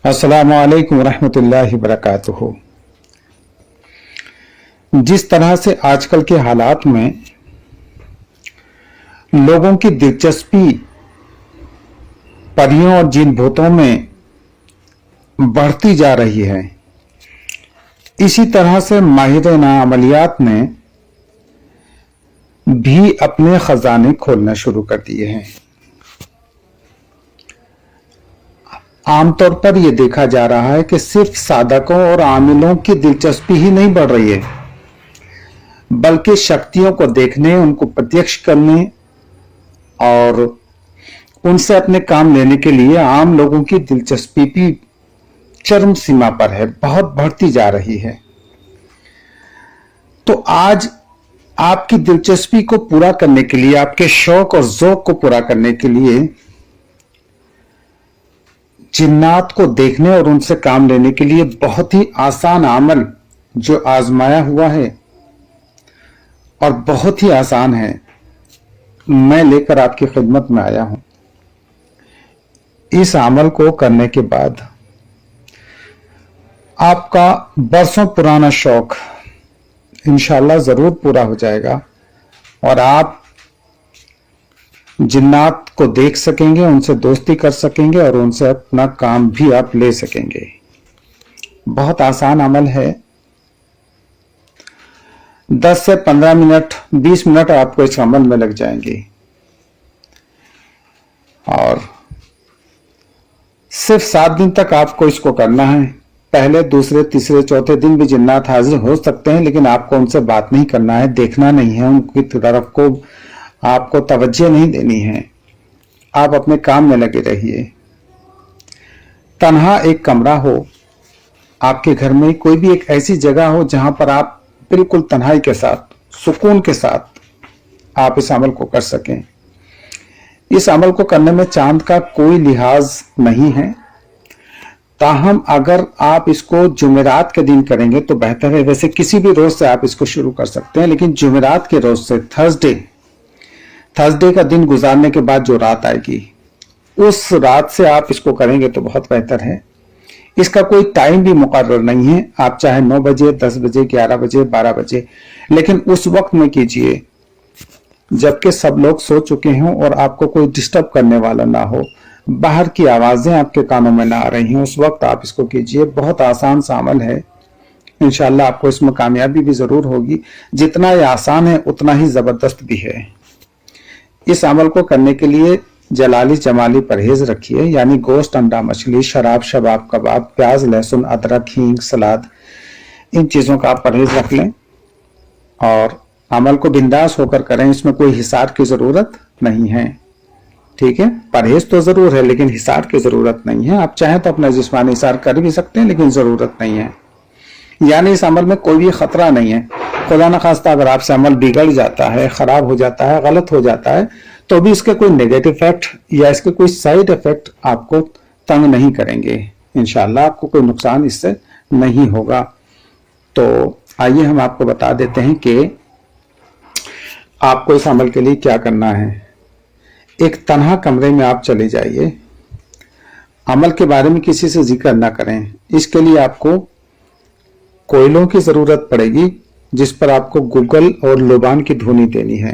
अस्सलामु अलैकुम रहमतुल्लाहि वबरकातुहू। जिस तरह से आजकल के हालात में लोगों की दिलचस्पी परियों और जिन भूतों में बढ़ती जा रही है, इसी तरह से माहिरीन अमलियात ने भी अपने खजाने खोलना शुरू कर दिए हैं। आमतौर पर यह देखा जा रहा है कि सिर्फ साधकों और आमिलों की दिलचस्पी ही नहीं बढ़ रही है, बल्कि शक्तियों को देखने, उनको प्रत्यक्ष करने और उनसे अपने काम लेने के लिए आम लोगों की दिलचस्पी भी चरम सीमा पर है, बहुत बढ़ती जा रही है। तो आज आपकी दिलचस्पी को पूरा करने के लिए, आपके शौक और ज़ौक़ को पूरा करने के लिए जिन्नात को देखने और उनसे काम लेने के लिए बहुत ही आसान अमल जो आजमाया हुआ है और बहुत ही आसान है, मैं लेकर आपकी खिदमत में आया हूं। इस अमल को करने के बाद आपका बरसों पुराना शौक इंशाअल्लाह जरूर पूरा हो जाएगा और आप जिन्नात को देख सकेंगे, उनसे दोस्ती कर सकेंगे और उनसे अपना काम भी आप ले सकेंगे। बहुत आसान अमल है। 10 से 15 मिनट, 20 मिनट आपको इस अमल में लग जाएंगे और सिर्फ 7 दिन तक आपको इसको करना है। पहले, दूसरे, तीसरे, चौथे दिन भी जिन्नात हाजिर हो सकते हैं, लेकिन आपको उनसे बात नहीं करना है, देखना नहीं है, उनकी तरफ को आपको तवज्जो नहीं देनी है। आप अपने काम में लगे रहिए। तन्हा एक कमरा हो, आपके घर में कोई भी एक ऐसी जगह हो जहां पर आप बिल्कुल तन्हाई के साथ, सुकून के साथ आप इस अमल को कर सकें। इस अमल को करने में चांद का कोई लिहाज नहीं है, ताहम अगर आप इसको जुमेरात के दिन करेंगे तो बेहतर है। वैसे किसी भी रोज से आप इसको शुरू कर सकते हैं, लेकिन जुमेरात के रोज से, थर्सडे का दिन गुजारने के बाद जो रात आएगी, उस रात से आप इसको करेंगे तो बहुत बेहतर है। इसका कोई टाइम भी मुकर्रर नहीं है, आप चाहे 9 बजे, 10 बजे, 11 बजे, 12 बजे, लेकिन उस वक्त में कीजिए जबकि सब लोग सो चुके हों और आपको कोई डिस्टर्ब करने वाला ना हो, बाहर की आवाजें आपके कानों में ना आ रही हैं, उस वक्त आप इसको कीजिए। बहुत आसान सा अमल है, इंशाअल्लाह आपको इसमें कामयाबी भी जरूर होगी। जितना ये आसान है उतना ही जबरदस्त भी है। इस अमल को करने के लिए जलाली जमाली परहेज रखिए, यानी गोश्त, अंडा, मछली, शराब, शबाब, कबाब, प्याज, लहसुन, अदरक, हींग, सलाद, इन चीजों का आप परहेज रख लें और अमल को बिंदास होकर करें। इसमें कोई हिसार की जरूरत नहीं है, ठीक है। परहेज तो जरूर है लेकिन हिसार की जरूरत नहीं है। आप चाहें तो अपना जिस्मानी हिसार कर भी सकते हैं, लेकिन जरूरत नहीं है। यानी इस अमल में कोई भी खतरा नहीं है। खुदा न खास्ता अगर आपसे अमल बिगड़ जाता है, खराब हो जाता है, गलत हो जाता है, तो भी इसके कोई नेगेटिव इफेक्ट या इसके कोई साइड इफेक्ट आपको तंग नहीं करेंगे। इंशाअल्लाह आपको कोई नुकसान इससे नहीं होगा। तो आइए हम आपको बता देते हैं कि आपको इस अमल के लिए क्या करना है। एक तन्हा कमरे में आप चले जाइए। अमल के बारे में किसी से जिक्र ना करें। इसके लिए आपको कोयलों की जरूरत पड़ेगी, जिस पर आपको गुग्गल और लोबान की धुनी देनी है।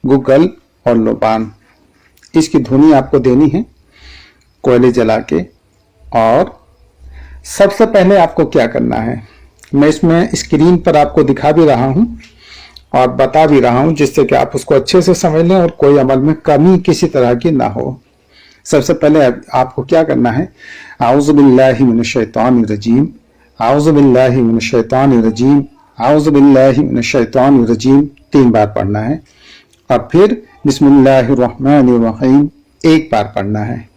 गुग्गल और लोबान, इसकी धुनी आपको देनी है कोयले जला के। और सबसे पहले आपको क्या करना है, मैं इसमें स्क्रीन पर आपको दिखा भी रहा हूं और बता भी रहा हूं, जिससे कि आप उसको अच्छे से समझ लें और कोई अमल में कमी किसी तरह की ना हो। सबसे पहले आपको क्या करना है, आऊज़ु बिल्लाहि मिनश शैतानिर रजीम, आऊज़ु बिल्लाहि मिनश शैतानिर रजीम, आऊज़ु बिल्लाहि मिनश शैतानिर रजीम 3 बार पढ़ना है और फिर बिस्मिल्लाहिर रहमानिर रहीम 1 बार पढ़ना है।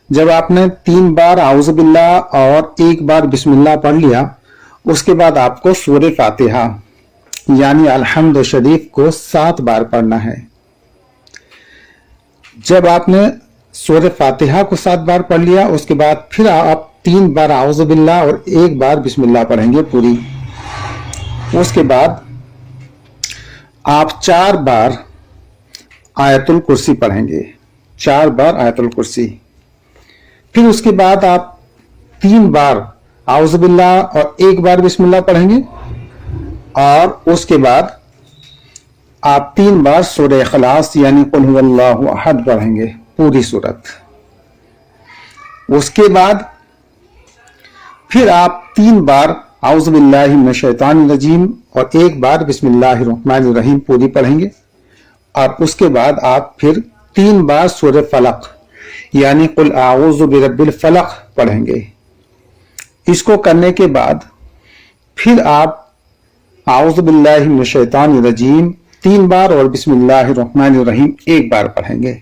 जब आपने 3 बार आऊज़ु बिल्लाह और 1 बार बिस्मिल्लाह पढ़ लिया, उसके बाद आपको सूरह फातिहा यानी अलहम्द शरीफ को 7 बार पढ़ना है। जब आपने सूरह फातिहा को 7 बार पढ़ लिया, उसके बाद फिर आप 3 बार आऊज़ु बिल्लाह और 1 बार बिस्मिल्लाह पढ़ेंगे पूरी। उसके बाद आप 4 बार आयतुल कुर्सी पढ़ेंगे, 4 बार आयतुल कुर्सी। फिर उसके बाद आप 3 बार आउज़ बिल्लाह और 1 बार बिस्मिल्लाह पढ़ेंगे और उसके बाद आप 3 बार सूरह इखलास यानी कुल हुवल्लाहु अहद पढ़ेंगे पूरी सूरत। उसके बाद फिर आप 3 बार आउज़ु बिल्लाहि मिनश शैतानिर रजीम और 1 बार बिस्मिल्लाहिर रहमानिर रहीम पूरी पढ़ेंगे और उसके बाद आप फिर 3 बार सूरह फलक यानी कुल आऊज़ु बिरब्बिल फलक पढ़ेंगे। इसको करने के बाद फिर आप आऊज़ु बिल्लाहि मिनश शैतानिर रजीम 3 बार और बिस्मिल्लाहिर रहमानिर रहीम 1 बार पढ़ेंगे।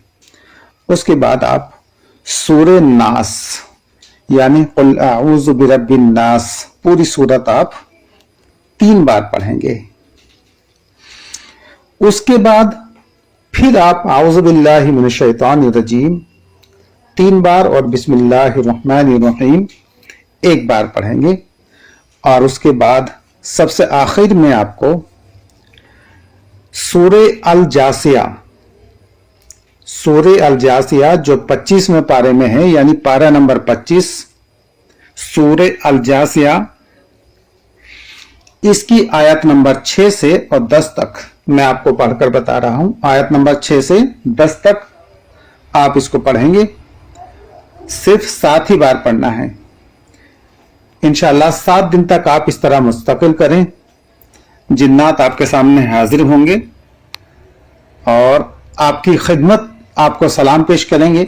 उसके बाद आप सूरह नास यानी कुल आऊज़ु बिरब्बिन नास पूरी सूरत आप 3 बार पढ़ेंगे। उसके बाद फिर आप आऊज़ु बिल्लाहि मिनश शैतानिर रजीम 3 बार और बिस्मिल्लाहिर रहमानिर रहीम 1 बार पढ़ेंगे और उसके बाद सबसे आखिर में आपको सूरह अल जासिया जो 25वें पारे में है यानी पारा नंबर 25 सूरह अल जासिया, इसकी आयत नंबर 6 से और 10 तक मैं आपको पढ़कर बता रहा हूं। आयत नंबर 6 से 10 तक आप इसको पढ़ेंगे, सिर्फ 7 ही बार पढ़ना है। इंशाअल्लाह 7 दिन तक आप इस तरह मुस्तकिल करें, जिन्नात आपके सामने हाजिर होंगे और आपकी खिदमत आपको सलाम पेश करेंगे,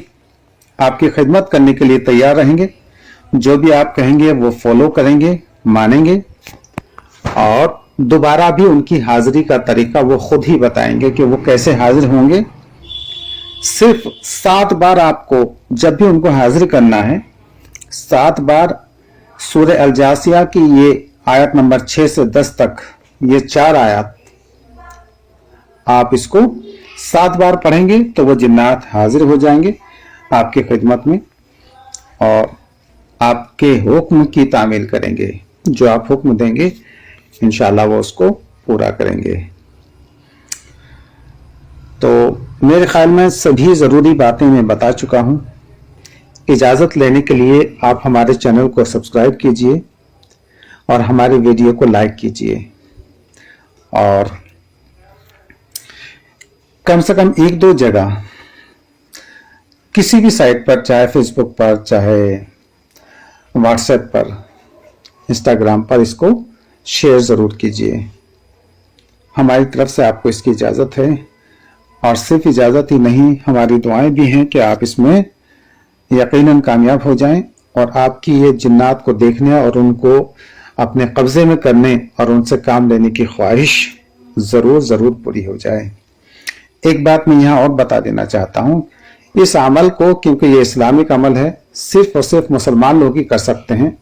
आपकी खिदमत करने के लिए तैयार रहेंगे। जो भी आप कहेंगे वो फॉलो करेंगे, मानेंगे और दोबारा भी उनकी हाजिरी का तरीका वो खुद ही बताएंगे कि वो कैसे हाजिर होंगे। सिर्फ 7 बार आपको जब भी उनको हाजिर करना है, 7 बार सूरह अल जासिया की ये आयत नंबर 6 से 10 तक ये 4 आयत आप इसको 7 बार पढ़ेंगे तो वो जिन्नात हाजिर हो जाएंगे आपकी खिदमत में और आपके हुक्म की तामील करेंगे। जो आप हुक्म देंगे इंशाअल्लाह वो उसको पूरा करेंगे। तो मेरे ख्याल में सभी ज़रूरी बातें मैं बता चुका हूं। इजाज़त लेने के लिए आप हमारे चैनल को सब्सक्राइब कीजिए और हमारे वीडियो को लाइक कीजिए और कम से कम 1-2 जगह किसी भी साइट पर, चाहे फेसबुक पर, चाहे व्हाट्सएप पर, इंस्टाग्राम पर इसको शेयर ज़रूर कीजिए। हमारी तरफ से आपको इसकी इजाज़त है और सिर्फ इजाज़त ही नहीं, हमारी दुआएं भी हैं कि आप इसमें यकीनन कामयाब हो जाएं और आपकी ये जिन्नात को देखने और उनको अपने कब्जे में करने और उनसे काम लेने की ख्वाहिश ज़रूर पूरी हो जाए। एक बात मैं यहाँ और बता देना चाहता हूँ, इस अमल को, क्योंकि ये इस्लामिक अमल है, सिर्फ और सिर्फ मुसलमान लोग ही कर सकते हैं।